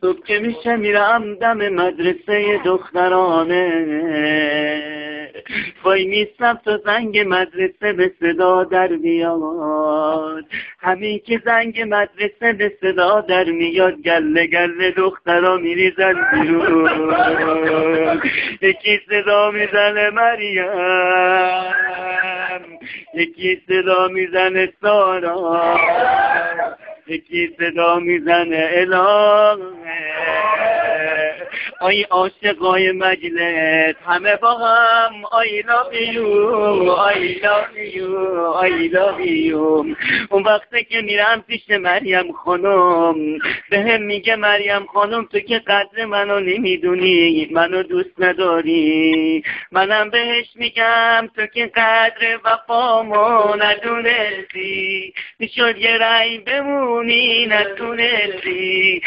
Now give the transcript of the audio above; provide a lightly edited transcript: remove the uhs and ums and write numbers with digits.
صبح که میشه میرم دم مدرسه دخترانه، وای میستم تا زنگ مدرسه به صدا در بیاد. همین که زنگ مدرسه به صدا در میاد، گله گله دخترا میریزن بیرون. یکی صدا میزنه مریم، یکی صدا میزنه سارا، یکی صدا میزنه الهه. آی عاشقای مجلس همه با هم I love you I love you I love you. اون وقتی که میرم پیش مریم خانم، به هم میگه مریم خانم تو که قدر منو نمیدونی، منو دوست نداری. منم بهش میگم تو که قدر وفامو ندونستی، میشد یه رای بمونی نتونستی.